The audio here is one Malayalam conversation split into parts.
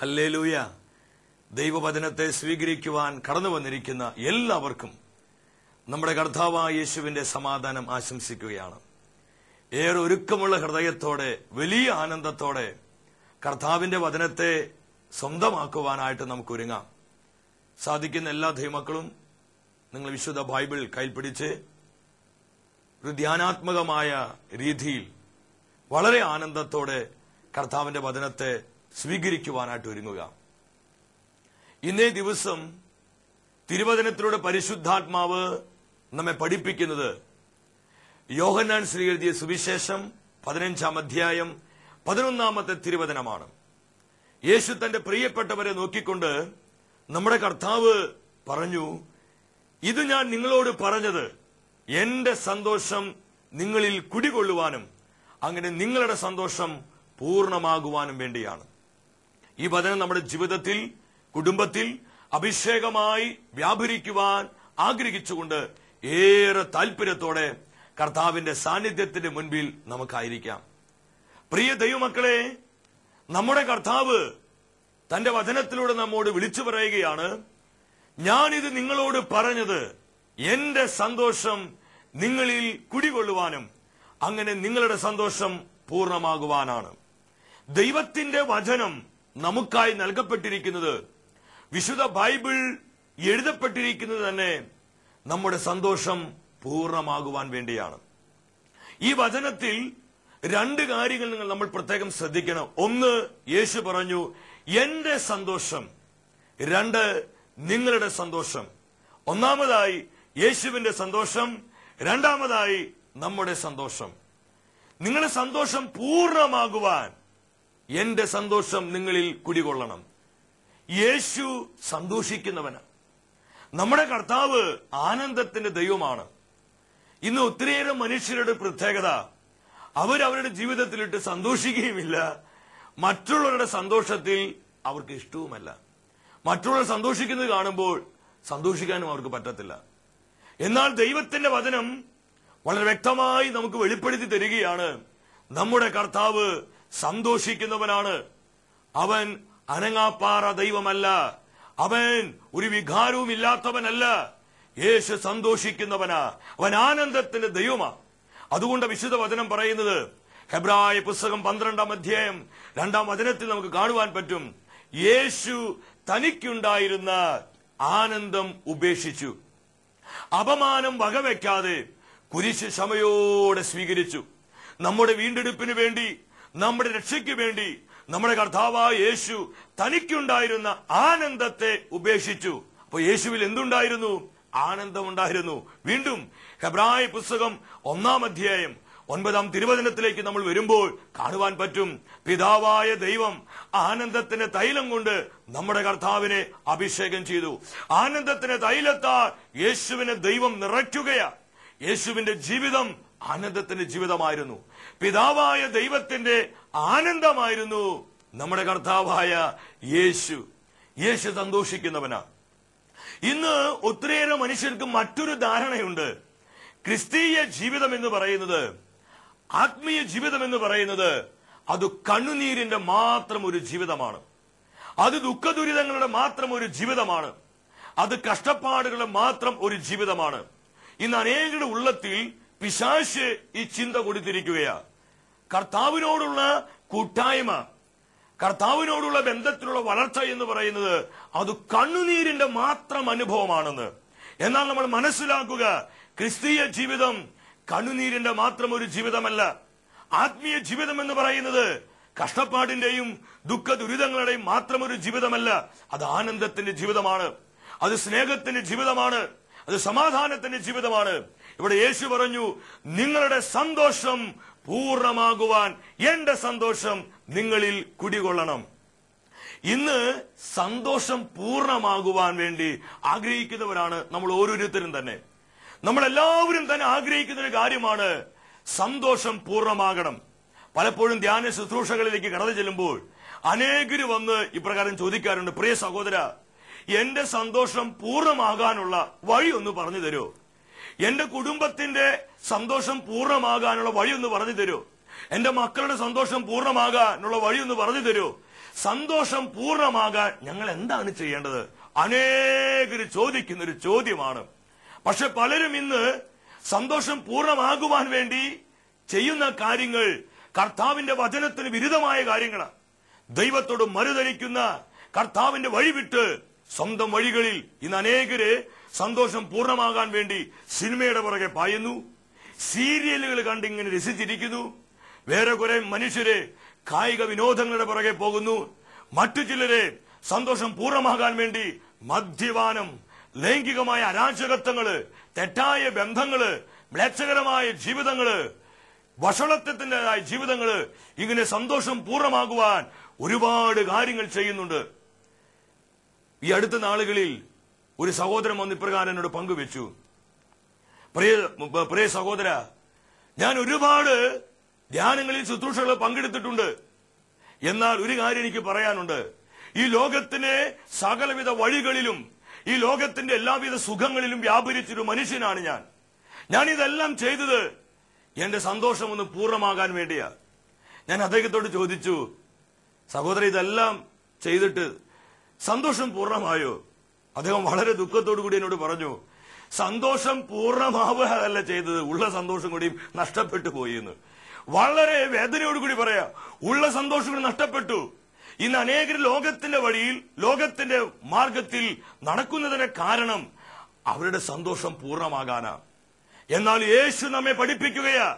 ഹല്ലേലൂയ. ദൈവവചനത്തെ സ്വീകരിക്കുവാൻ കടന്നു വന്നിരിക്കുന്ന എല്ലാവർക്കും നമ്മുടെ കർത്താവായ യേശുവിന്റെ സമാധാനം ആശംസിക്കുകയാണ്. ഏറെ ഒരുക്കമുള്ള ഹൃദയത്തോടെ, വലിയ ആനന്ദത്തോടെ കർത്താവിന്റെ വചനത്തെ സ്വന്തമാക്കുവാനായിട്ട് നമുക്ക് ഒരുങ്ങാം. സാധിക്കുന്ന എല്ലാ ദൈവമക്കളും നിങ്ങൾ വിശുദ്ധ ബൈബിൾ കയ്യിൽ പിടിച്ച് ഒരു ധ്യാനാത്മകമായ രീതിയിൽ വളരെ ആനന്ദത്തോടെ കർത്താവിന്റെ വചനത്തെ സ്വീകരിക്കുവാനായിട്ട് ഒരുങ്ങുക. ഇന്നേ ദിവസം തിരുവചനത്തിലൂടെ പരിശുദ്ധാത്മാവ് നമ്മെ പഠിപ്പിക്കുന്നത് യോഹന്നാൻ ശ്രീ എഴുതിയ സുവിശേഷം 15-ാം അധ്യായം 11-ാമത്തെ തിരുവചനമാണ്. യേശു തന്റെ പ്രിയപ്പെട്ടവരെ നോക്കിക്കൊണ്ട് നമ്മുടെ കർത്താവ് പറഞ്ഞു, ഇത് ഞാൻ നിങ്ങളോട് പറഞ്ഞത് എന്റെ സന്തോഷം നിങ്ങളിൽ കുടികൊള്ളുവാനും അങ്ങനെ നിങ്ങളുടെ സന്തോഷം പൂർണ്ണമാകുവാനും വേണ്ടിയാണ്. ഈ വചനം നമ്മുടെ ജീവിതത്തിൽ, കുടുംബത്തിൽ അഭിഷേകമായി വ്യാപരിക്കുവാൻ ആഗ്രഹിച്ചുകൊണ്ട് ഏറെ താല്പര്യത്തോടെ കർത്താവിന്റെ സാന്നിധ്യത്തിന്റെ മുൻപിൽ നമുക്കായിരിക്കാം. പ്രിയ ദൈവമക്കളെ, നമ്മുടെ കർത്താവ് തന്റെ വചനത്തിലൂടെ നമ്മോട് വിളിച്ചു പറയുകയാണ്, ഞാനിത് നിങ്ങളോട് പറഞ്ഞത് എന്റെ സന്തോഷം നിങ്ങളിൽ കുടികൊള്ളുവാനും അങ്ങനെ നിങ്ങളുടെ സന്തോഷം പൂർണ്ണമാകുവാനാണ്. ദൈവത്തിന്റെ വചനം നമുക്കായി നൽകപ്പെട്ടിരിക്കുന്നത്, വിശുദ്ധ ബൈബിൾ എഴുതപ്പെട്ടിരിക്കുന്നത് തന്നെ നമ്മുടെ സന്തോഷം പൂർണ്ണമാകുവാൻ വേണ്ടിയാണ്. ഈ വചനത്തിൽ രണ്ട് കാര്യങ്ങൾ നമ്മൾ പ്രത്യേകം ശ്രദ്ധിക്കണം. ഒന്ന്, യേശു പറഞ്ഞു എന്റെ സന്തോഷം. രണ്ട്, നിങ്ങളുടെ സന്തോഷം. ഒന്നാമതായി യേശുവിന്റെ സന്തോഷം, രണ്ടാമതായി നമ്മുടെ സന്തോഷം. നിങ്ങളുടെ സന്തോഷം പൂർണ്ണമാകുവാൻ എന്റെ സന്തോഷം നിങ്ങളിൽ കുടികൊള്ളണം. യേശു സന്തോഷിക്കുന്നവന്. നമ്മുടെ കർത്താവ് ആനന്ദത്തിന്റെ ദൈവമാണ്. ഇന്ന് ഒത്തിരിയേറെ മനുഷ്യരുടെ പ്രത്യേകത, അവരവരുടെ ജീവിതത്തിലിട്ട് സന്തോഷിക്കുകയുമില്ല, മറ്റുള്ളവരുടെ സന്തോഷത്തിൽ അവർക്ക് ഇഷ്ടവുമല്ല. മറ്റുള്ളവർ സന്തോഷിക്കുന്നത് കാണുമ്പോൾ സന്തോഷിക്കാനും അവർക്ക് പറ്റത്തില്ല. എന്നാൽ ദൈവത്തിന്റെ വചനം വളരെ വ്യക്തമായി നമുക്ക് വെളിപ്പെടുത്തി തരികയാണ്, നമ്മുടെ കർത്താവ് സന്തോഷിക്കുന്നവനാണ്. അവൻ അനങ്ങാപ്പാറ ദൈവമല്ല, അവൻ ഒരു വികാരവും ഇല്ലാത്തവനല്ല. യേശു സന്തോഷിക്കുന്നവനാ, അവൻ ആനന്ദത്തിന്റെ ദൈവമാ. അതുകൊണ്ട് വിശുദ്ധ വചനം പറയുന്നത്, ഹെബ്രായ പുസ്തകം 12-ാം അധ്യായം 2-ാം വചനത്തിൽ നമുക്ക് കാണുവാൻ പറ്റും, യേശു തനിക്കുണ്ടായിരുന്ന ആനന്ദം ഉപേക്ഷിച്ചു, അപമാനം വകവെക്കാതെ കുരിശ് ക്ഷമയോടെ സ്വീകരിച്ചു. നമ്മുടെ വീണ്ടെടുപ്പിന് വേണ്ടി, നമ്മുടെ രക്ഷയ്ക്ക് വേണ്ടി നമ്മുടെ കർത്താവായ യേശു തനിക്കുണ്ടായിരുന്ന ആനന്ദത്തെ ഉപേക്ഷിച്ചു. അപ്പൊ യേശുവിൽ എന്തുണ്ടായിരുന്നു? ആനന്ദമുണ്ടായിരുന്നു. വീണ്ടും ഹെബ്രായ പുസ്തകം 1-ാം അധ്യായം 9-ാം തിരുവചനത്തിലേക്ക് നമ്മൾ വരുമ്പോൾ കാണുവാൻ പറ്റും, പിതാവായ ദൈവം ആനന്ദത്തിന്റെ തൈലം കൊണ്ട് നമ്മുടെ കർത്താവിനെ അഭിഷേകം ചെയ്തു. ആനന്ദത്തിന്റെ തൈലത്താൽ യേശുവിനെ ദൈവം നിറയ്ക്കുകയാ. യേശുവിന്റെ ജീവിതം ആനന്ദത്തിന്റെ ജീവിതമായിരുന്നു. പിതാവായ ദൈവത്തിന്റെ ആനന്ദമായിരുന്നു നമ്മുടെ കർത്താവായ യേശു. യേശു സന്തോഷിക്കുന്നവനാ. ഇന്ന് ഒത്തിരിയേറെ മനുഷ്യർക്ക് മറ്റൊരു ധാരണയുണ്ട്. ക്രിസ്തീയ ജീവിതം എന്ന് പറയുന്നത്, ആത്മീയ ജീവിതം എന്ന് പറയുന്നത് അത് കണ്ണുനീരിന്റെ മാത്രം ഒരു ജീവിതമാണ്. അത് ദുഃഖദുരിതങ്ങളുടെ മാത്രം ഒരു ജീവിതമാണ്. അത് കഷ്ടപ്പാടുകളുടെ മാത്രം ഒരു ജീവിതമാണ്. ഇന്ന് അനേകരുടെ ഉള്ളത്തിൽ പിശാച് ഈ ചിന്ത കൊടുത്തിരിക്കുകയാ. കർത്താവിനോടുള്ള കൂട്ടായ്മ, കർത്താവിനോടുള്ള ബന്ധത്തിലുള്ള വളർച്ച എന്ന് പറയുന്നത് അത് കണ്ണുനീരിന്റെ മാത്രം അനുഭവമാണെന്ന്. എന്നാൽ നമ്മൾ മനസ്സിലാക്കുക, ക്രിസ്തീയ ജീവിതം കണ്ണുനീരിന്റെ മാത്രം ഒരു ജീവിതമല്ല. ആത്മീയ ജീവിതം എന്ന് പറയുന്നത് കഷ്ടപ്പാടിന്റെയും ദുഃഖ ദുരിതങ്ങളുടെയും മാത്രം ഒരു ജീവിതമല്ല. അത് ആനന്ദത്തിന്റെ ജീവിതമാണ്, അത് സ്നേഹത്തിന്റെ ജീവിതമാണ്, അത് സമാധാനത്തിന്റെ ജീവിതമാണ്. ഇവിടെ യേശു പറഞ്ഞു, നിങ്ങളുടെ സന്തോഷം പൂർണ്ണമാകുവാൻ എന്റെ സന്തോഷം നിങ്ങളിൽ കുടികൊള്ളണം. ഇന്ന് സന്തോഷം പൂർണ്ണമാകുവാൻ വേണ്ടി ആഗ്രഹിക്കുന്നവരാണ് നമ്മൾ ഓരോരുത്തരും തന്നെ. നമ്മളെല്ലാവരും തന്നെ ആഗ്രഹിക്കുന്ന ഒരു കാര്യമാണ് സന്തോഷം പൂർണ്ണമാകണം. പലപ്പോഴും ധ്യാന ശുശ്രൂഷകളിലേക്ക് കടന്നു ചെല്ലുമ്പോൾ അനേകര് വന്ന് ഇപ്രകാരം ചോദിക്കാറുണ്ട്, പ്രിയ സഹോദര, എന്റെ സന്തോഷം പൂർണ്ണമാകാനുള്ള വഴി ഒന്ന് പറഞ്ഞു തരൂ, എന്റെ കുടുംബത്തിന്റെ സന്തോഷം പൂർണ്ണമാകാനുള്ള വഴി ഒന്ന് പറഞ്ഞു തരൂ, എന്റെ മക്കളുടെ സന്തോഷം പൂർണ്ണമാകാനുള്ള വഴി ഒന്ന് പറഞ്ഞു തരൂ. സന്തോഷം പൂർണ്ണമാകാൻ ഞങ്ങൾ എന്താണ് ചെയ്യേണ്ടത്? അനേകർ ചോദിക്കുന്ന ഒരു ചോദ്യമാണ്. പക്ഷെ പലരും ഇന്ന് സന്തോഷം പൂർണ്ണമാകുവാൻ വേണ്ടി ചെയ്യുന്ന കാര്യങ്ങൾ കർത്താവിന്റെ വചനത്തിന് വിരുദ്ധമായ കാര്യങ്ങളാണ്. ദൈവത്തോട് മറുതലിക്കുന്ന കർത്താവിന്റെ വഴി വിട്ട് സ്വന്തം വഴികളിൽ ഇന്ന് അനേകര് സന്തോഷം പൂർണ്ണമാകാൻ വേണ്ടി സിനിമയുടെ പുറകെ പായുന്നു, സീരിയലുകൾ കണ്ടിങ്ങനെ രസിച്ചിരിക്കുന്നു. വേറെ കുറെ മനുഷ്യരെ കായിക വിനോദങ്ങളുടെ പുറകെ പോകുന്നു. മറ്റു ചിലരെ സന്തോഷം പൂർണ്ണമാകാൻ വേണ്ടി മദ്യപാനം, ലൈംഗികമായ അരാജകത്വങ്ങള്, തെറ്റായ ബന്ധങ്ങള്, മ്ലേച്ഛകരമായ ജീവിതങ്ങള്, വഷളത്വത്തിൻ്റെതായ ജീവിതങ്ങള്, ഇങ്ങനെ സന്തോഷം പൂർണ്ണമാകുവാൻ ഒരുപാട് കാര്യങ്ങൾ ചെയ്യുന്നുണ്ട്. ഈ അടുത്ത നാളുകളിൽ ഒരു സഹോദരൻ വന്ന് ഇപ്രകാരം എന്നോട് പങ്കുവെച്ചു. പ്രിയ സഹോദര, ഞാൻ ഒരുപാട് ധ്യാനങ്ങളിൽ ശുശ്രൂഷകൾ പങ്കെടുത്തിട്ടുണ്ട്. എന്നാൽ ഒരു കാര്യം എനിക്ക് പറയാനുണ്ട്. ഈ ലോകത്തിന്റെ സകലവിധ വഴികളിലും ഈ ലോകത്തിന്റെ എല്ലാവിധ സുഖങ്ങളിലും വ്യാപരിച്ചൊരു മനുഷ്യനാണ് ഞാൻ ഇതെല്ലാം ചെയ്തത് എന്റെ സന്തോഷം ഒന്ന് പൂർണ്ണമാകാൻ വേണ്ടിയാ. ഞാൻ അദ്ദേഹത്തോട് ചോദിച്ചു, സഹോദര, ഇതെല്ലാം ചെയ്തിട്ട് സന്തോഷം പൂർണ്ണമായോ? അദ്ദേഹം വളരെ ദുഃഖത്തോടു കൂടി എന്നോട് പറഞ്ഞു, സന്തോഷം പൂർണ്ണമാവുകയല്ല ചെയ്തത്, ഉള്ള സന്തോഷം കൂടി നഷ്ടപ്പെട്ടു പോയി എന്ന്. വളരെ വേദനയോടുകൂടി പറയാ, ഉള്ള സന്തോഷം കൂടി നഷ്ടപ്പെട്ടു. ഇന്ന് അനേകർ ലോകത്തിന്റെ വഴിയിൽ, ലോകത്തിന്റെ മാർഗത്തിൽ നടക്കുന്നതിന് കാരണം അവരുടെ സന്തോഷം പൂർണ്ണമാകാനാ. എന്നാൽ യേശു നമ്മെ പഠിപ്പിക്കുകയാ,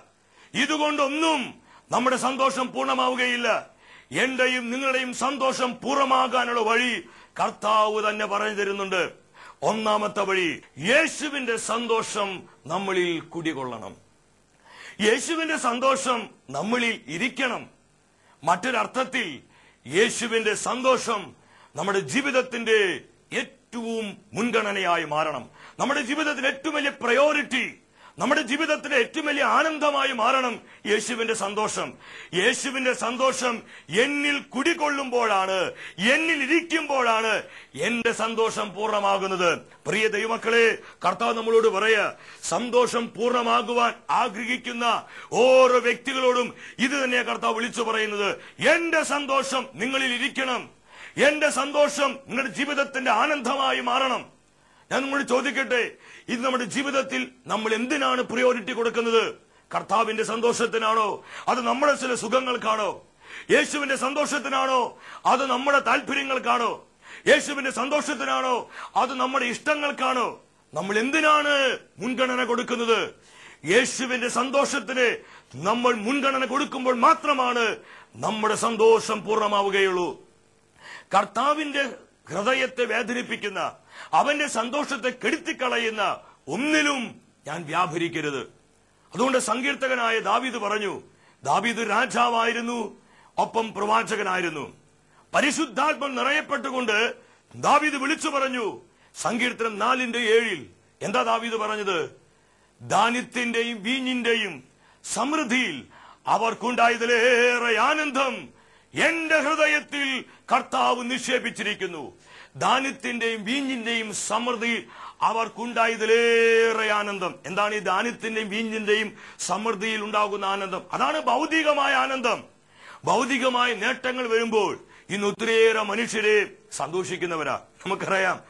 ഇതുകൊണ്ടൊന്നും നമ്മുടെ സന്തോഷം പൂർണ്ണമാവുകയില്ല. എന്റെയും നിങ്ങളുടെയും സന്തോഷം പൂർണ്ണമാകാനുള്ള വഴി കർത്താവ് തന്നെ പറഞ്ഞു തരുന്നുണ്ട്. ഒന്നാമത്തെ വഴി, യേശുവിന്റെ സന്തോഷം നമ്മളിൽ കുടികൊള്ളണം. യേശുവിന്റെ സന്തോഷം നമ്മളിൽ ഇരിക്കണം. മറ്റൊരർത്ഥത്തിൽ യേശുവിന്റെ സന്തോഷം നമ്മുടെ ജീവിതത്തിന്റെ ഏറ്റവും മുൻഗണനയായി മാറണം. നമ്മുടെ ജീവിതത്തിൽ ഏറ്റവും വലിയ പ്രയോറിറ്റി, നമ്മുടെ ജീവിതത്തിലെ ഏറ്റവും വലിയ ആനന്ദമായി മാറണം യേശുവിന്റെ സന്തോഷം. യേശുവിന്റെ സന്തോഷം എന്നിൽ കുടികൊള്ളുമ്പോഴാണ്, എന്നിൽ ഇരിക്കുമ്പോഴാണ് എന്റെ സന്തോഷം പൂർണ്ണമാകുന്നത്. പ്രിയ ദൈവമക്കളെ, കർത്താവ് നമ്മളോട് പറയാ, സന്തോഷം പൂർണ്ണമാകുവാൻ ആഗ്രഹിക്കുന്ന ഓരോ വ്യക്തികളോടും ഇത് തന്നെയാണ് കർത്താവ് വിളിച്ചു പറയുന്നത്. എന്റെ സന്തോഷം നിങ്ങളിൽ ഇരിക്കണം, എന്റെ സന്തോഷം നിങ്ങളുടെ ജീവിതത്തിന്റെ ആനന്ദമായി മാറണം. ഞാൻ നിങ്ങളോട് ചോദിക്കട്ടെ, ഇത് നമ്മുടെ ജീവിതത്തിൽ നമ്മൾ എന്തിനാണ് പ്രയോറിറ്റി കൊടുക്കുന്നത്? കർത്താവിന്റെ സന്തോഷത്തിനാണോ? അത് നമ്മുടെ ചില സുഖങ്ങൾക്കാണോ? യേശുവിന്റെ സന്തോഷത്തിനാണോ? അത് നമ്മുടെ താല്പര്യങ്ങൾക്കാണോ? യേശുവിന്റെ സന്തോഷത്തിനാണോ? അത് നമ്മുടെ ഇഷ്ടങ്ങൾക്കാണോ? നമ്മൾ എന്തിനാണ് മുൻഗണന കൊടുക്കുന്നത്? യേശുവിന്റെ സന്തോഷത്തിന് നമ്മൾ മുൻഗണന കൊടുക്കുമ്പോൾ മാത്രമാണ് നമ്മുടെ സന്തോഷം പൂർണ്ണമാവുകയുള്ളൂ. കർത്താവിന്റെ ഹൃദയത്തെ വേദനിപ്പിക്കുന്ന, അവന്റെ സന്തോഷത്തെ കെടുത്തിക്കളയുന്ന ഒന്നിലും ഞാൻ വ്യാപരിക്കരുത്. അതുകൊണ്ട് സങ്കീർത്തകനായ ദാവീദ് പറഞ്ഞു, ദാവീദ് രാജാവായിരുന്നു, ഒപ്പം പ്രവാചകനായിരുന്നു. പരിശുദ്ധാത്മ നിറയപ്പെട്ടുകൊണ്ട് ദാവീദ് വിളിച്ചു പറഞ്ഞു, സങ്കീർത്തനം 4:7 എന്താ ദാവീദ് പറഞ്ഞത്? ധാന്യത്തിന്റെയും വീഞ്ഞിന്റെയും സമൃദ്ധിയിൽ അവർക്കുണ്ടായതിലേറെ ആനന്ദം എന്റെ ഹൃദയത്തിൽ കർത്താവ് നിക്ഷേപിച്ചിരിക്കുന്നു. ധാന്യത്തിന്റെയും വീഞ്ഞിന്റെയും സമൃദ്ധി അവർക്കുണ്ടായതിലേറെ ആനന്ദം. എന്താണ് ഈ ധാന്യത്തിന്റെയും വീഞ്ഞിന്റെയും സമൃദ്ധിയിൽ ഉണ്ടാകുന്ന ആനന്ദം? അതാണ് ഭൗതികമായ ആനന്ദം. ഭൗതികമായ നേട്ടങ്ങൾ വരുമ്പോൾ ഇന്ന് ഒത്തിരിയേറെ മനുഷ്യരെ സന്തോഷിക്കുന്നവരാ. നമുക്കറിയാം,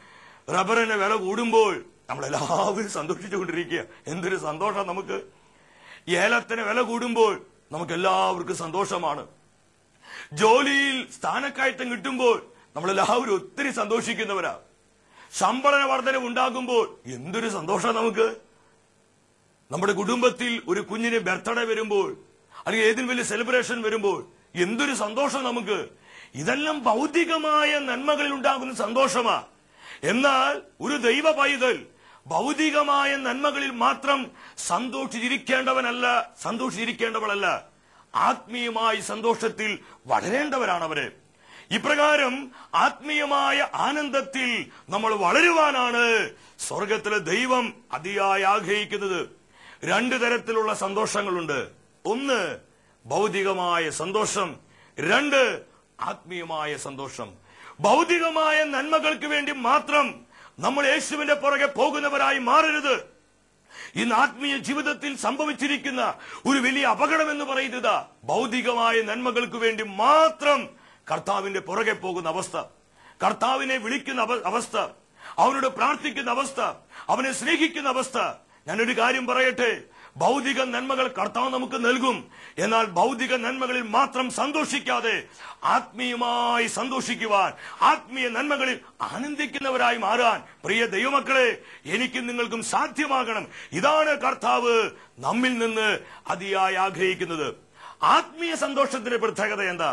റബ്ബറിന് വില കൂടുമ്പോൾ നമ്മളെല്ലാവരും സന്തോഷിച്ചുകൊണ്ടിരിക്കുക. എന്തൊരു സന്തോഷം നമുക്ക്! ഏലത്തിന് വില കൂടുമ്പോൾ നമുക്ക് എല്ലാവർക്കും സന്തോഷമാണ്. ജോലിയിൽ സ്ഥാനക്കയറ്റം കിട്ടുമ്പോൾ നമ്മളെല്ലാവരും ഒത്തിരി സന്തോഷിക്കുന്നവരാ. ശമ്പള വർധന ഉണ്ടാകുമ്പോൾ എന്തൊരു സന്തോഷം നമുക്ക്! നമ്മുടെ കുടുംബത്തിൽ ഒരു കുഞ്ഞിന് ബർത്ത്ഡേ വരുമ്പോൾ, അല്ലെങ്കിൽ ഏതിനും വലിയ സെലിബ്രേഷൻ വരുമ്പോൾ എന്തൊരു സന്തോഷം നമുക്ക്! ഇതെല്ലാം ഭൗതികമായ നന്മകളിൽ ഉണ്ടാകുന്ന സന്തോഷമാ. എന്നാൽ ഒരു ദൈവ പൈതൽ ഭൗതികമായ നന്മകളിൽ മാത്രം സന്തോഷിച്ചിരിക്കേണ്ടവളല്ല, ആത്മീയമായ സന്തോഷത്തിൽ വളരേണ്ടവരാണ് അവര്. ഇപ്രകാരം ആത്മീയമായ ആനന്ദത്തിൽ നമ്മൾ വളരുവാനാണ് സ്വർഗത്തിലെ ദൈവം അതിയായി ആഗ്രഹിക്കുന്നത്. 2 തരത്തിലുള്ള സന്തോഷങ്ങളുണ്ട്. 1 ഭൗതികമായ സന്തോഷം, 2 ആത്മീയമായ സന്തോഷം. ഭൗതികമായ നന്മകൾക്ക് വേണ്ടി മാത്രം നമ്മൾ യേശുവിന്റെ പുറകെ പോകുന്നവരായി മാറരുത്. ഇന്ന് ആത്മീയ ജീവിതത്തിൽ സംഭവിച്ചിരിക്കുന്ന ഒരു വലിയ അപകടം എന്ന് പറയുന്നത് ഭൗതികമായ നന്മകൾക്ക് വേണ്ടി മാത്രം കർത്താവിന്റെ പുറകെ പോകുന്ന അവസ്ഥ, കർത്താവിനെ വിളിക്കുന്ന അവസ്ഥ, അവനോട് പ്രാർത്ഥിക്കുന്ന അവസ്ഥ, അവനെ സ്നേഹിക്കുന്ന അവസ്ഥ. ഞാനൊരു കാര്യം പറയട്ടെ, ഭൗതിക നന്മകൾ കർത്താവ് നമുക്ക് നൽകും. എന്നാൽ ഭൗതിക നന്മകളിൽ മാത്രം സന്തോഷിക്കാതെ ആത്മീയമായി സന്തോഷിക്കുവാൻ, ആത്മീയ നന്മകളിൽ ആനന്ദിക്കുന്നവരായി മാറാൻ പ്രിയ ദൈവമക്കളെ, എനിക്കും നിങ്ങൾക്കും സാധ്യമാകണം. ഇതാണ് കർത്താവ് നമ്മിൽ നിന്ന് അതിയായി ആഗ്രഹിക്കുന്നത്. ആത്മീയ സന്തോഷത്തിന്റെ പ്രത്യേകത എന്താ?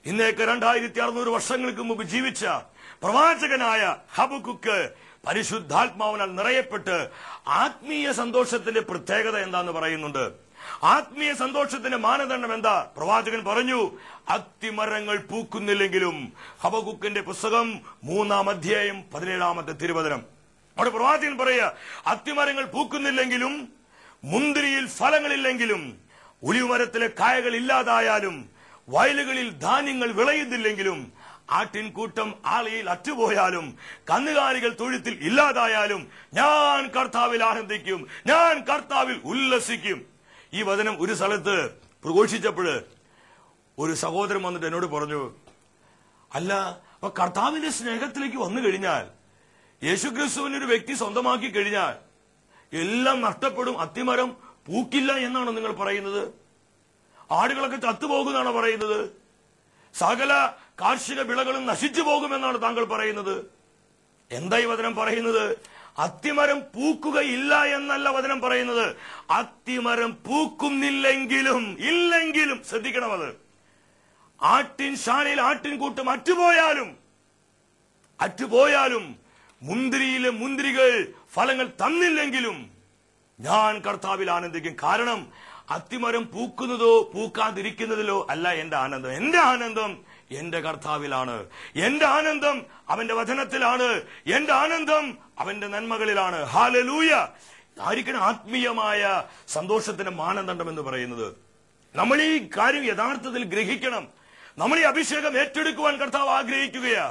ഇന്നേക്ക് 2600 വർഷങ്ങൾക്ക് മുമ്പ് ജീവിച്ച പ്രവാചകനായ ഹബക്കുക്ക് പരിശുദ്ധാത്മാവിനാൽ നിറയപ്പെട്ട് ആത്മീയ സന്തോഷത്തിന്റെ പ്രത്യേകത എന്താന്ന് പറയുന്നുണ്ട്. ആത്മീയ സന്തോഷത്തിന്റെ മാനദണ്ഡം എന്താ? പ്രവാചകൻ പറഞ്ഞു, അത്തിമരങ്ങൾ പൂക്കുന്നില്ലെങ്കിലും. ഹബക്കുക്കിന്റെ പുസ്തകം 3-ാം അധ്യായം 17-ാമത്തെ തിരുവചനം. അവിടെ പ്രവാചകൻ പറയുക, അത്തിമരങ്ങൾ പൂക്കുന്നില്ലെങ്കിലും, മുന്തിരിയിൽ ഫലങ്ങളില്ലെങ്കിലും, ഒലിവുമരത്തിലെ കായകൾ ഇല്ലാതായാലും, വയലുകളിൽ ധാന്യങ്ങൾ വിളയുന്നില്ലെങ്കിലും, ആട്ടിൻകൂട്ടം ആളിയിൽ അറ്റുപോയാലും, കന്നുകാലികൾ തൊഴുത്തിൽ ഇല്ലാതായാലും, ഞാൻ കർത്താവിൽ ആനന്ദിക്കും, ഞാൻ കർത്താവിൽ ഉല്ലസിക്കും. ഈ വചനം ഒരു സ്ഥലത്ത് പ്രഘോഷിച്ചപ്പോൾ ഒരു സഹോദരൻ വന്നിട്ട് എന്നോട് പറഞ്ഞു, അല്ല, അപ്പൊ കർത്താവിന്റെ സ്നേഹത്തിലേക്ക് വന്നു കഴിഞ്ഞാൽ, യേശുക്രിസ്തുവിനെ ഒരു വ്യക്തി സ്വന്തമാക്കി കഴിഞ്ഞാൽ എല്ലാം നഷ്ടപ്പെടും, അത്തിമരം പൂക്കില്ല എന്നാണ് നിങ്ങൾ പറയുന്നത്? ആടുകളൊക്കെ ചത്തുപോകുമെന്നാണ് പറയുന്നത്? സകല കാർഷിക വിളകളും നശിച്ചു പോകുമെന്നാണ് താങ്കൾ പറയുന്നത്? എന്താ ഈ വചനം പറയുന്നത്? അത്തിമരം പൂക്കുകയില്ല എന്നല്ല വചനം പറയുന്നത്. അത്തിമരം പൂക്കുന്നില്ലെങ്കിലും, ഇല്ലെങ്കിലും, ശ്രദ്ധിക്കണം, അത് ആട്ടിൻ ശാലയിൽ ആട്ടിൻകൂട്ടം അറ്റുപോയാലും മുന്തിരിയിലെ മുന്തിരികൾ ഫലങ്ങൾ തന്നില്ലെങ്കിലും ഞാൻ കർത്താവിൽ ആനന്ദിക്കും. കാരണം അത്തിമരം പൂക്കുന്നതോ പൂക്കാതിരിക്കുന്നതിലോ അല്ല എന്റെ ആനന്ദം. എന്റെ ആനന്ദം എന്റെ കർത്താവിലാണ്. എന്റെ ആനന്ദം അവന്റെ വചനത്തിലാണ്. എന്റെ ആനന്ദം അവന്റെ നന്മകളിലാണ്. ഹല്ലേലൂയ. ആയിരിക്കണം ആത്മീയമായ സന്തോഷത്തിന്റെ മാനദണ്ഡം എന്ന് പറയുന്നത്. നമ്മൾ ഈ കാര്യം യഥാർത്ഥത്തിൽ ഗ്രഹിക്കണം. നമ്മൾ ഈ അഭിഷേകം ഏറ്റെടുക്കുവാൻ കർത്താവ് ആഗ്രഹിക്കുകയാ.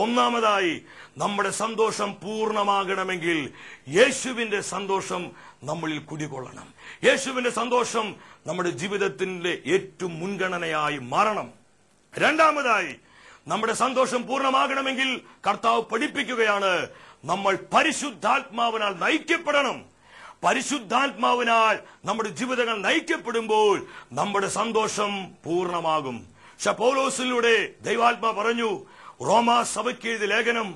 ഒന്നാമതായി, നമ്മുടെ സന്തോഷം പൂർണ്ണമാകണമെങ്കിൽ യേശുവിന്റെ സന്തോഷം നമ്മളിൽ കുടികൊള്ളണം. യേശുവിന്റെ സന്തോഷം നമ്മുടെ ജീവിതത്തിന്റെ ഏറ്റവും മുൻഗണനയായി മാറണം. രണ്ടാമതായി, നമ്മുടെ സന്തോഷം പൂർണ്ണമാകണമെങ്കിൽ കർത്താവ് പഠിപ്പിക്കുകയാണ്, നമ്മൾ പരിശുദ്ധാത്മാവിനാൽ നയിക്കപ്പെടണം. പരിശുദ്ധാത്മാവിനാൽ നമ്മുടെ ജീവിതങ്ങൾ നയിക്കപ്പെടുമ്പോൾ നമ്മുടെ സന്തോഷം പൂർണ്ണമാകും. പൗലോസിലൂടെ ദൈവാത്മാ പറഞ്ഞു, റോമാ സഭയ്ക്ക് എഴുതിയ ലേഖനം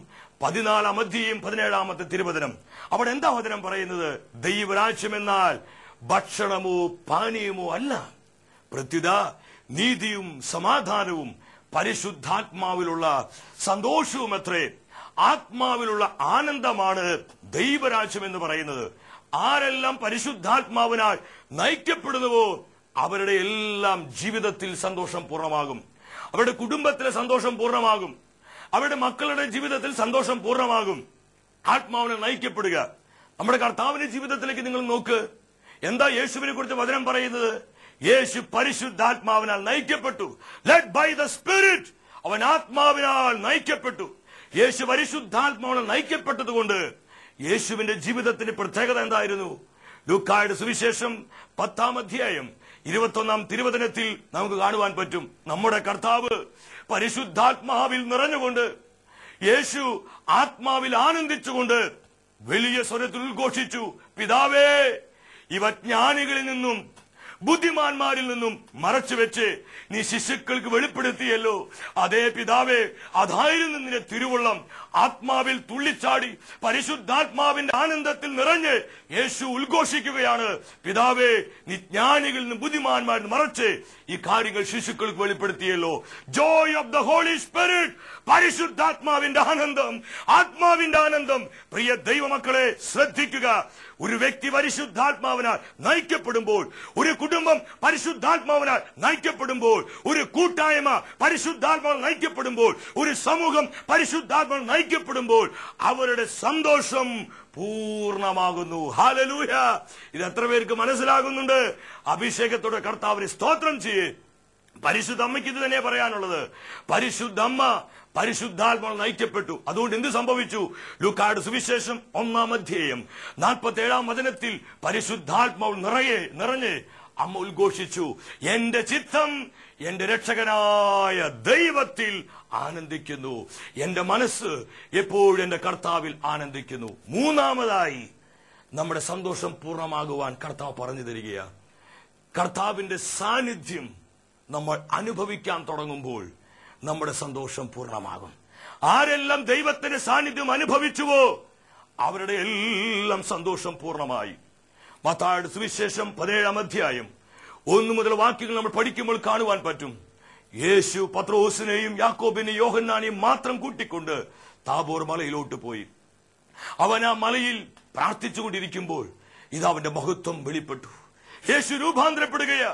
14-ാം അധ്യായം 17-ാമത്തെ തിരുവചനം. അവിടെ എന്താ വചനം പറയുന്നത്? ദൈവരാജ്യം എന്നാൽ ഭക്ഷണമോ പാനീയമോ അല്ല, പ്രത്യുത നീതിയും സമാധാനവും പരിശുദ്ധാത്മാവിലുള്ള സന്തോഷവും അത്രേ. ആത്മാവിലുള്ള ആനന്ദമാണ് ദൈവരാജ്യം എന്ന് പറയുന്നത്. ആരെല്ലാം പരിശുദ്ധാത്മാവിനാൽ നയിക്കപ്പെടുന്നുവോ അവരുടെ എല്ലാം ജീവിതത്തിൽ സന്തോഷം പൂർണ്ണമാകും. അവരുടെ കുടുംബത്തിലെ സന്തോഷം പൂർണ്ണമാകും. അവരുടെ മക്കളുടെ ജീവിതത്തിൽ സന്തോഷം പൂർണ്ണമാകും. ആത്മാവിനെ നയിക്കപ്പെടുക. നമ്മുടെ കർത്താവിന്റെ ജീവിതത്തിലേക്ക് നിങ്ങൾ നോക്ക്. എന്താ യേശുവിനെ കുറിച്ച് വചനം പറയുന്നത്? യേശു പരിശുദ്ധാത്മാവിനാൽ നയിക്കപ്പെട്ടു. Led by the Spirit. അവൻ ആത്മാവിനാൽ നയിക്കപ്പെട്ടു. യേശു പരിശുദ്ധാത്മാവിനാൽ നയിക്കപ്പെട്ടതുകൊണ്ട് യേശുവിന്റെ ജീവിതത്തിന്റെ പ്രത്യേകത എന്തായിരുന്നു? ലൂക്കായുടെ സുവിശേഷം 10-ാം അധ്യായം 21-ാം തിരുവചനത്തിൽ നമുക്ക് കാണുവാൻ പറ്റും. നമ്മുടെ കർത്താവ് പരിശുദ്ധാത്മാവിൽ നിറഞ്ഞുകൊണ്ട്, യേശു ആത്മാവിൽ ആനന്ദിച്ചുകൊണ്ട് വലിയ സ്വരത്തിൽ ഉദ്ഘോഷിച്ചു, പിതാവേ, ഇവ ജ്ഞാനികളിൽ നിന്നും ബുദ്ധിമാന്മാരിൽ നിന്നും മറച്ചുവെച്ച് നീ ശിശുക്കൾക്ക് വെളിപ്പെടുത്തിയല്ലോ. അതേ പിതാവേ, അതായിരുന്നു നിന്റെ തിരുവുള്ളം. ആത്മാവിൽ തുള്ളിച്ചാടി പരിശുദ്ധാത്മാവിന്റെ ആനന്ദത്തിൽ നിറഞ്ഞ് യേശു ഉദ്ഘോഷിക്കുകയാണ്, പിതാവേ, നീ ജ്ഞാനികളിൽ നിന്നും ബുദ്ധിമാന്മാരിൽ നിന്ന് മറച്ച് ഈ കാര്യങ്ങൾ ശിശുക്കൾക്ക് വെളിപ്പെടുത്തിയല്ലോ. Joy of the Holy Spirit. പരിശുദ്ധാത്മാവിന്റെ ആനന്ദം, ആത്മാവിന്റെ ആനന്ദം. പ്രിയ ദൈവമക്കളെ, ശ്രദ്ധിക്കുക. ഒരു വ്യക്തി പരിശുദ്ധാത്മാവിനാൽ നയിക്കപ്പെടുമ്പോൾ, ഒരു കുടുംബം പരിശുദ്ധാത്മാവിനാൽ നയിക്കപ്പെടുമ്പോൾ, ഒരു കൂട്ടായ്മ പരിശുദ്ധാത്മാവിൽ നയിക്കപ്പെടുമ്പോൾ, ഒരു സമൂഹം പരിശുദ്ധാത്മാവിൽ നയിക്കപ്പെടുമ്പോൾ അവരുടെ സന്തോഷം പൂർണ്ണമാകുന്നു. ഹല്ലേലൂയ. ഇത് എത്ര പേർക്ക് മനസ്സിലാകുന്നുണ്ട്? അഭിഷേകത്തോടെ കർത്താവിനെ സ്തോത്രം ചെയ്യേ. പരിശുദ്ധ അമ്മയ്ക്ക് ഇത് തന്നെ പറയാനുള്ളത്. പരിശുദ്ധ അമ്മ പരിശുദ്ധാത്മാവിൽ നയിക്കപ്പെട്ടു. അതുകൊണ്ട് എന്ത് സംഭവിച്ചു? ലൂക്കായുടെ സുവിശേഷം 1-ാം അധ്യായം 47-ാം വചനത്തിൽ പരിശുദ്ധാത്മാവിൽ നിറഞ്ഞ് അമ്മ ഉദ്ഘോഷിച്ചു, എന്റെ ചിത്തം എന്റെ രക്ഷകനായ ദൈവത്തിൽ ആനന്ദിക്കുന്നു. എന്റെ മനസ്സ് എപ്പോഴും എന്റെ കർത്താവിൽ ആനന്ദിക്കുന്നു. മൂന്നാമതായി നമ്മുടെ സന്തോഷം പൂർണ്ണമാകുവാൻ കർത്താവ് പറഞ്ഞു തരികയാണ്. കർത്താവിന്റെ സാന്നിധ്യം നമ്മൾ അനുഭവിക്കാൻ തുടങ്ങുമ്പോൾ നമ്മുടെ സന്തോഷം പൂർണ്ണമാകും. ആരെല്ലാം ദൈവത്തിന്റെ സാന്നിധ്യം അനുഭവിച്ചുവോ അവരുടെ എല്ലാം സന്തോഷം പൂർണ്ണമായി. മത്തായിയുടെ സുവിശേഷം 17-ാം അധ്യായം 1 മുതൽ വാക്യങ്ങൾ നമ്മൾ പഠിക്കുമ്പോൾ കാണുവാൻ പറ്റും. യേശു പത്രോസിനെയും യാക്കോബിനെയും യോഹന്നാനെയും മാത്രം കൂട്ടിക്കൊണ്ട് താബോർ മലയിലോട്ട് പോയി. അവൻ ആ മലയിൽ പ്രാർത്ഥിച്ചുകൊണ്ടിരിക്കുമ്പോൾ ഇത് അവന്റെ മഹത്വം വെളിപ്പെട്ടു. യേശു രൂപാന്തരപ്പെടുകയാ.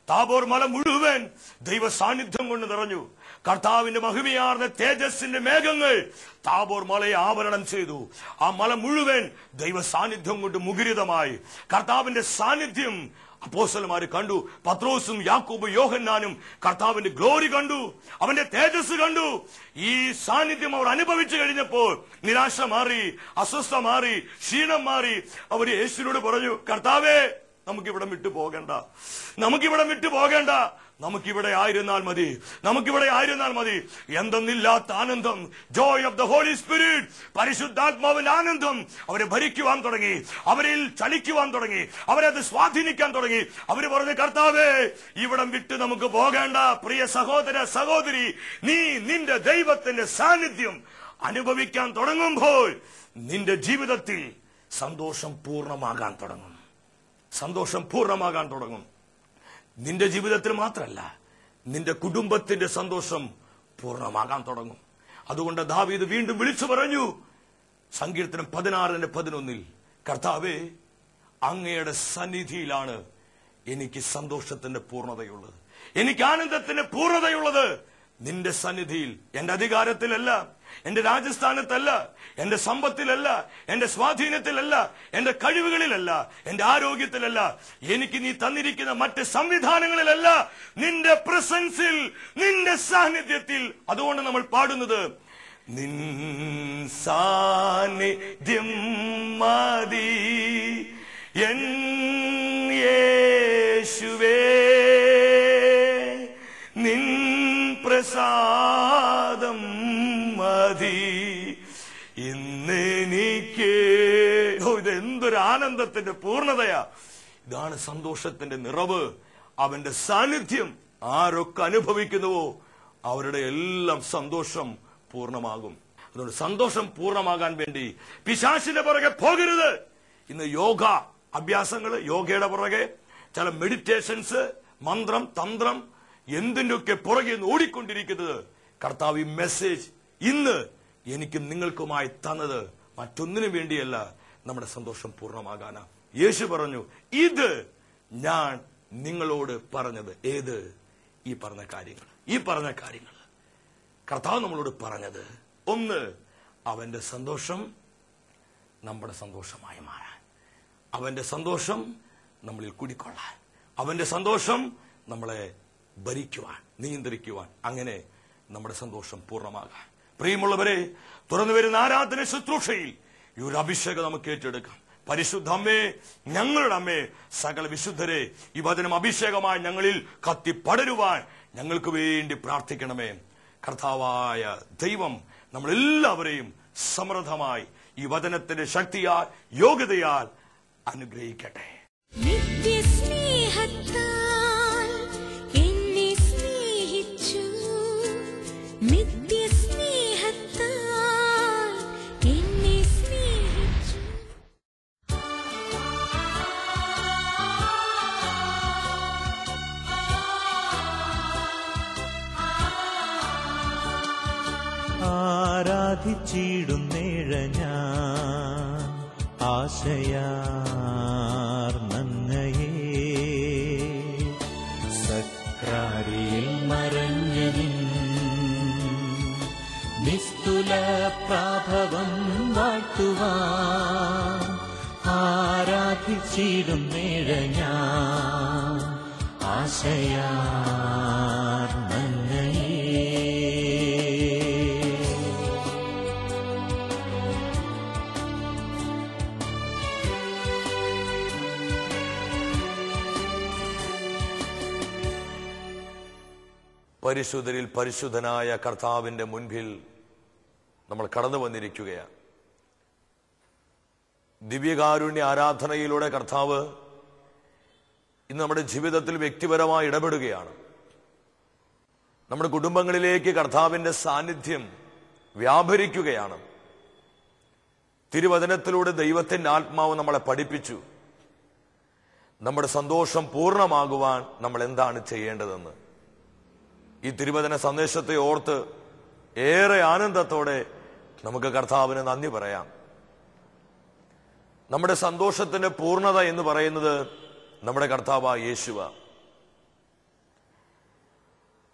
താബോർ മല മുഴുവൻ ദൈവ സാന്നിധ്യം കൊണ്ട് നിറഞ്ഞു. കർത്താവിന്റെ മഹിമയാർന്ന തേജസ്സിന്റെ മേഘങ്ങൾ താബോർ മലയെ ആവരണം ചെയ്തു. ആ മല മുഴുവൻ ദൈവ സാന്നിധ്യം കൊണ്ട് മുഖരിതമായി. കർത്താവിന്റെ സാന്നിധ്യം അപ്പോസ്തലന്മാര് കണ്ടു. പത്രോസും യാക്കോബും യോഹന്നാനും കർത്താവിന്റെ ഗ്ലോറി കണ്ടു, അവന്റെ തേജസ് കണ്ടു. ഈ സാന്നിധ്യം അവർ അനുഭവിച്ചു കഴിഞ്ഞപ്പോൾ നിരാശ മാറി, അസ്വസ്ഥ മാറി, ക്ഷീണം മാറി. അവർ യേശുവിനോട് പറഞ്ഞു, കർത്താവേ, നമുക്കിവിടെ വിട്ടു പോകണ്ട, നമുക്കിവിടെ ആയിരുന്നാൽ മതി. എന്തെന്നില്ലാത്ത ആനന്ദം, joy of the Holy Spirit, പരിശുദ്ധാത്മാവിന്റെ ആനന്ദം അവരെ ഭരിക്കുവാൻ തുടങ്ങി, അവരിൽ ചലിക്കുവാൻ തുടങ്ങി, അവരത് സ്വാധീനിക്കാൻ തുടങ്ങി. അവര് പറഞ്ഞു, കർത്താവേ, ഇവിടം വിട്ട് നമുക്ക് പോകേണ്ട. പ്രിയ സഹോദര സഹോദരി, നീ നിന്റെ ദൈവത്തിന്റെ സാന്നിധ്യം അനുഭവിക്കാൻ തുടങ്ങുമ്പോൾ നിന്റെ ജീവിതത്തിൽ സന്തോഷം പൂർണ്ണമാകാൻ തുടങ്ങും. നിന്റെ ജീവിതത്തിൽ മാത്രമല്ല, നിന്റെ കുടുംബത്തിന്റെ സന്തോഷം പൂർണ്ണമാകാൻ തുടങ്ങും. അതുകൊണ്ട് ദാവീദ് വീണ്ടും വിളിച്ചു പറഞ്ഞു, സങ്കീർത്തനം 16:11, കർത്താവേ, അങ്ങയുടെ സന്നിധിയിലാണ് എനിക്ക് സന്തോഷത്തിന്റെ പൂർണ്ണതയുള്ളത്, എനിക്ക് ആനന്ദത്തിന്റെ പൂർണ്ണതയുള്ളത്. നിന്റെ സന്നിധിയിൽ, എന്റെ അധികാരത്തിലല്ല, എന്റെ രാജസ്ഥാനത്തല്ല, എന്റെ സമ്പത്തിലല്ല, എന്റെ സ്വാധീനത്തിലല്ല, എന്റെ കഴിവുകളിലല്ല, എന്റെ ആരോഗ്യത്തിലല്ല, എനിക്ക് നീ തന്നിരിക്കുന്ന മറ്റ് സംവിധാനങ്ങളിലല്ല, നിന്റെ പ്രസൻസിൽ, നിന്റെ സാന്നിധ്യത്തിൽ. അതുകൊണ്ട് നമ്മൾ പാടുന്നത്, നിൻ സാന്നിധ്യം മതി എൻ യേശുവേ, നിൻ പ്രസാദം മതി ഇന്നെനിക്ക്. ഇതെന്തൊരു ആനന്ദത്തിന്റെ പൂർണ്ണതയാ! ഇതാണ് സന്തോഷത്തിന്റെ നിറവ്. അവന്റെ സാന്നിധ്യം ആരൊക്കെ അനുഭവിക്കുന്നുവോ അവരുടെ എല്ലാം സന്തോഷം പൂർണ്ണമാകും. അതുകൊണ്ട് സന്തോഷം പൂർണ്ണമാകാൻ വേണ്ടി പിശാചിന്റെ പുറകെ പോകരുത്. ഇന്ന് യോഗ അഭ്യാസങ്ങള്, യോഗയുടെ പുറകെ ചില മെഡിറ്റേഷൻസ്, മന്ത്രം, തന്ത്രം, എന്തിനൊക്കെ പുറകെ ഓടിക്കൊണ്ടിരിക്കുന്നത്. കർത്താവ് ഈ മെസ്സേജ് ഇന്ന് എനിക്കും നിങ്ങൾക്കുമായി തന്നത് മറ്റൊന്നിനു വേണ്ടിയല്ല, നമ്മുടെ സന്തോഷം പൂർണ്ണമാകാനാ. യേശു പറഞ്ഞു, ഇത് ഞാൻ നിങ്ങളോട് പറഞ്ഞത്. ഏത്? ഈ പറഞ്ഞ കാര്യങ്ങൾ കർത്താവ് നമ്മളോട് പറഞ്ഞത്. ഒന്ന്, അവന്റെ സന്തോഷം നമ്മുടെ സന്തോഷമായി മാറാൻ, അവന്റെ സന്തോഷം നമ്മളിൽ കുടിക്കൊള്ളാൻ, അവന്റെ സന്തോഷം നമ്മളെ ഭരിക്കുവാൻ, നിയന്ത്രിക്കുവാൻ, അങ്ങനെ നമ്മുടെ സന്തോഷം പൂർണ്ണമാകാൻ. പ്രിയമുള്ളവരെ, തുറന്നു വരുന്ന ആരാധന ശുശ്രൂഷയിൽ ഈ ഒരു അഭിഷേകം നമുക്ക് ഏറ്റെടുക്കാം. പരിശുദ്ധ അമ്മേ, ഞങ്ങളുടെ അമ്മേ, സകല വിശുദ്ധരെ, ഈ വചനം അഭിഷേകമായി ഞങ്ങളിൽ കത്തിപ്പടരുവാൻ ഞങ്ങൾക്ക് വേണ്ടി പ്രാർത്ഥിക്കണമേ. കർത്താവായ ദൈവം നമ്മളെല്ലാവരെയും സമൃദ്ധമായി ഈ വചനത്തിന്റെ ശക്തിയാൽ, യോഗ്യതയാൽ അനുഗ്രഹിക്കട്ടെ. ആരാധിച്ചിടുന്നേഴ ഞാൻ ആശയാർന്നങ്ങയെ, സക്രാരിയിൽ മറഞ്ഞ നിസ്തുല പ്രാഭവം വാഴ്ത്തുവാൻ. ആരാധിച്ചിടുന്നേഴ ഞാൻ ആശയാർന്നങ്ങയെ. പരിശുദ്ധരിൽ പരിശുദ്ധനായ കർത്താവിന്റെ മുൻപിൽ നമ്മൾ കടന്നു വന്നിരിക്കുകയാണ്. ദിവ്യകാരുണ്യ ആരാധനയിലൂടെ കർത്താവ് ഇന്ന് നമ്മുടെ ജീവിതത്തിൽ വ്യക്തിപരമായി ഇടപെടുകയാണ്. നമ്മുടെ കുടുംബങ്ങളിലേക്ക് കർത്താവിന്റെ സാന്നിധ്യം വ്യാപരിക്കുകയാണ്. തിരുവചനത്തിലൂടെ ദൈവത്തിന്റെ ആത്മാവ് നമ്മളെ പഠിപ്പിച്ചു നമ്മുടെ സന്തോഷം പൂർണ്ണമാകുവാൻ നമ്മൾ എന്താണ് ചെയ്യേണ്ടതെന്ന്. ഈ തിരുവചന സന്ദേശത്തെ ഓർത്ത് ഏറെ ആനന്ദത്തോടെ നമുക്ക് കർത്താവിന് നന്ദി പറയാം. നമ്മുടെ സന്തോഷത്തിന്റെ പൂർണ്ണത എന്ന് പറയുന്നത് നമ്മുടെ കർത്താവായ യേശുവ.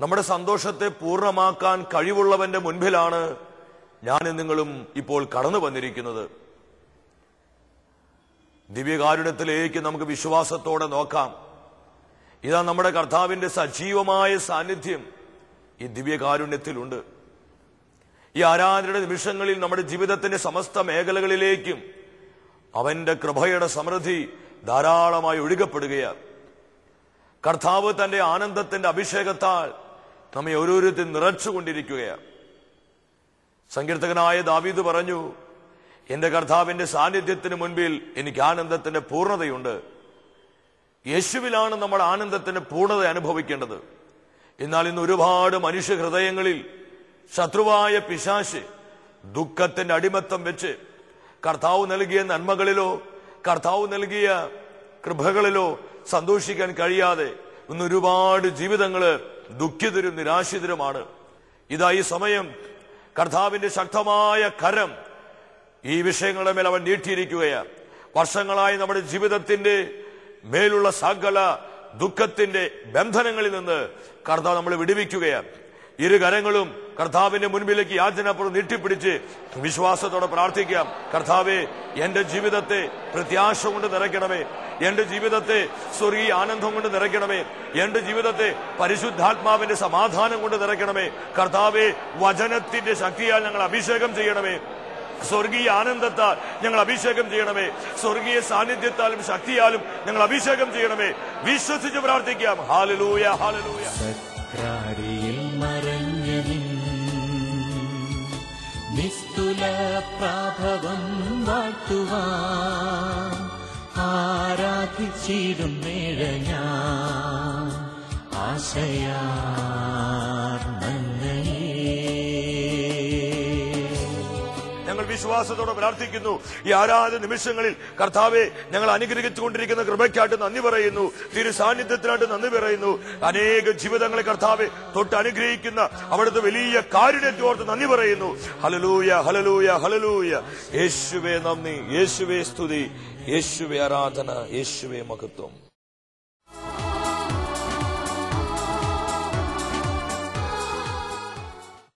നമ്മുടെ സന്തോഷത്തെ പൂർണ്ണമാക്കാൻ കഴിവുള്ളവന്റെ മുൻപിലാണ് ഞാനും നിങ്ങളും ഇപ്പോൾ കടന്നു വന്നിരിക്കുന്നത്. ദിവ്യകാരുണ്യത്തിലേക്ക് നമുക്ക് വിശ്വാസത്തോടെ നോക്കാം. ഇതാ നമ്മുടെ കർത്താവിന്റെ സജീവമായ സാന്നിധ്യം ഈ ദിവ്യകാരുണ്യത്തിലുണ്ട്. ഈ ആരാധനയുടെ നിമിഷങ്ങളിൽ നമ്മുടെ ജീവിതത്തിന്റെ സമസ്ത മേഖലകളിലേക്കും അവന്റെ കൃപയുടെ സമൃദ്ധി ധാരാളമായി ഒഴുകപ്പെടുകയാണ്. കർത്താവ് തന്റെ ആനന്ദത്തിന്റെ അഭിഷേകത്താൽ നമ്മെ ഓരോരുത്തരും നിറച്ചുകൊണ്ടിരിക്കുകയാണ്. സങ്കീർത്തകനായ ദാവീദ് പറഞ്ഞു, എന്റെ കർത്താവിന്റെ സാന്നിധ്യത്തിന് മുൻപിൽ എനിക്ക് ആനന്ദത്തിന്റെ പൂർണ്ണതയുണ്ട്. യേശുവിലാണ് നമ്മൾ ആനന്ദത്തിന്റെ പൂർണ്ണത അനുഭവിക്കേണ്ടത്. എന്നാൽ ഇന്ന് ഒരുപാട് മനുഷ്യ ഹൃദയങ്ങളിൽ ശത്രുവായ പിശാച് ദുഃഖത്തിന്റെ അടിമത്തം വെച്ച് കർത്താവ് നൽകിയ നന്മകളിലോ കർത്താവ് നൽകിയ കൃപകളിലോ സന്തോഷിക്കാൻ കഴിയാതെ ഇന്ന് ഒരുപാട് ജീവിതങ്ങള് ദുഃഖിതരും നിരാശിതരുമാണ്. ഇതാ ഈ സമയം കർത്താവിന്റെ ശക്തമായ കരം ഈ വിഷയങ്ങളുടെ മേൽ അവൻ നീട്ടിയിരിക്കുകയാണ്. വർഷങ്ങളായി നമ്മുടെ ജീവിതത്തിന്റെ മേലുള്ള സകല ദുഃഖത്തിന്റെ ബന്ധനങ്ങളിൽ നിന്ന് കർത്താവ് നമ്മളെ വിടുവിക്കുകയാണ്. ഇരു കരങ്ങളും കർത്താവിന്റെ മുൻപിലേക്ക് യാചനാപൂർവ്വം നീട്ടിപ്പിടിച്ച് വിശ്വാസത്തോടെ പ്രാർത്ഥിക്കാം. കർത്താവേ, എന്റെ ജീവിതത്തെ പ്രത്യാശ കൊണ്ട് നിറയ്ക്കണമേ. എന്റെ ജീവിതത്തെ സ്വർഗീയ ആനന്ദം കൊണ്ട് നിറയ്ക്കണമേ. എന്റെ ജീവിതത്തെ പരിശുദ്ധാത്മാവിന്റെ സമാധാനം കൊണ്ട് നിറയ്ക്കണമേ. കർത്താവേ, വചനത്തിന്റെ ശക്തിയാൽ ഞങ്ങൾ അഭിഷേകം ചെയ്യണമേ. സ്വർഗീയ ആനന്ദത്താൽ ഞങ്ങൾ അഭിഷേകം ചെയ്യണമേ. സ്വർഗീയ സാന്നിധ്യത്താലും ശക്തിയാലും ഞങ്ങൾ അഭിഷേകം ചെയ്യണമേ. വിശ്വസിച്ച് പ്രാർത്ഥിക്കാം. Hallelujah, hallelujah. സക്രാരിയിൽ മറഞ്ഞ നിസ്തുല പ്രാഭവം വാഴ്ത്തുവാൻ ആരാധിച്ചിടും നേര ഞാൻ ആശയാർന്നങ്ങയെ. ഞങ്ങൾ വിശ്വാസത്തോടെ പ്രാർത്ഥിക്കുന്നു. ഈ ആരാധന നിമിഷങ്ങളിൽ കർത്താവെ, ഞങ്ങൾ അനുഗ്രഹിച്ചുകൊണ്ടിരിക്കുന്ന കൃപയ്ക്കായിട്ട് നന്ദി പറയുന്നു. തിരു സാന്നിധ്യത്തിനായിട്ട് നന്ദി പറയുന്നു. അനേക ജീവിതങ്ങളെ കർത്താവെ തൊട്ട് അനുഗ്രഹിക്കുന്ന അവിടുത്തെ വലിയ കാരുണ്യത്തോർത്ത് നന്ദി പറയുന്നു. Hallelujah, hallelujah, hallelujah. യേശുവേ നന്ദി, യേശുവേ സ്തുതി, യേശുവേ ആരാധന, യേശുവേ മഹത്വം.